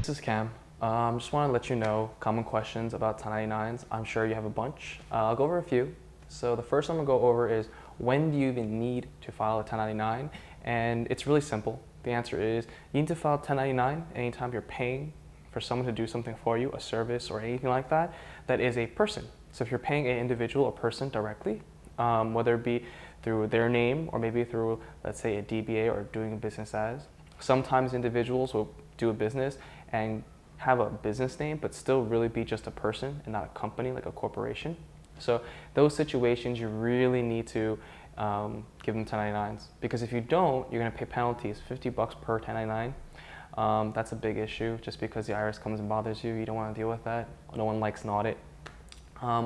This is Cam. Just want to let you know common questions about 1099s. I'm sure you have a bunch. I'll go over a few. So the first one I'm going to go over is, when do you even need to file a 1099? And it's really simple. The answer is, you need to file 1099 anytime you're paying for someone to do something for you, a service or anything like that, that is a person. So if you're paying an individual, a person directly, whether it be through their name or maybe through, let's say, a DBA or doing a business as. Sometimes individuals will do a business and have a business name but still really be just a person and not a company like a corporation. So those situations you really need to give them 1099s, because if you don't, you're going to pay penalties, $50 per 1099. That's a big issue, just because the IRS comes and bothers you. You don't want to deal with that. No one likes an audit.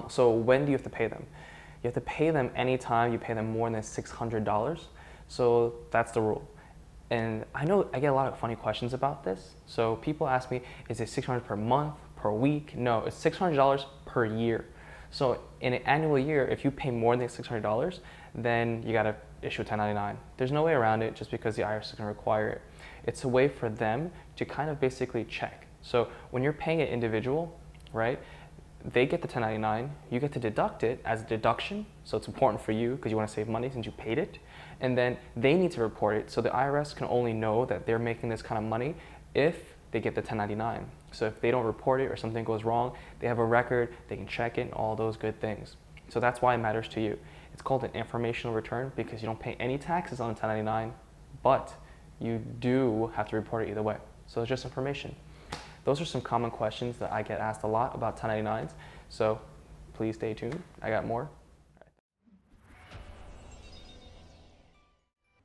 So when do you have to pay them? You have to pay them anytime you pay them more than $600. So that's the rule. And I know I get a lot of funny questions about this. So people ask me, is it $600 per month, per week? No, it's $600 per year. So in an annual year, if you pay more than $600, then you gotta issue a 1099. There's no way around it, just because the IRS is gonna require it. It's a way for them to kind of basically check. So when you're paying an individual, right, they get the 1099, you get to deduct it as a deduction, so it's important for you because you want to save money since you paid it, and then they need to report it, so the IRS can only know that they're making this kind of money if they get the 1099. So if they don't report it or something goes wrong, they have a record, they can check it, and all those good things. So that's why it matters to you. It's called an informational return because you don't pay any taxes on a 1099, but you do have to report it either way. So it's just information. Those are some common questions that I get asked a lot about 1099s, so please stay tuned. I got more.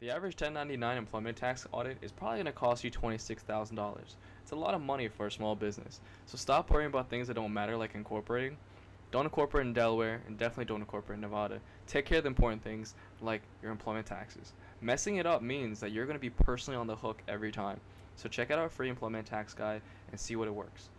The average 1099 employment tax audit is probably going to cost you $26,000. It's a lot of money for a small business, so stop worrying about things that don't matter, like incorporating. Don't incorporate in Delaware, and definitely don't incorporate in Nevada. Take care of the important things, like your employment taxes. Messing it up means that you're going to be personally on the hook every time. So check out our free employment tax guide and see what it works.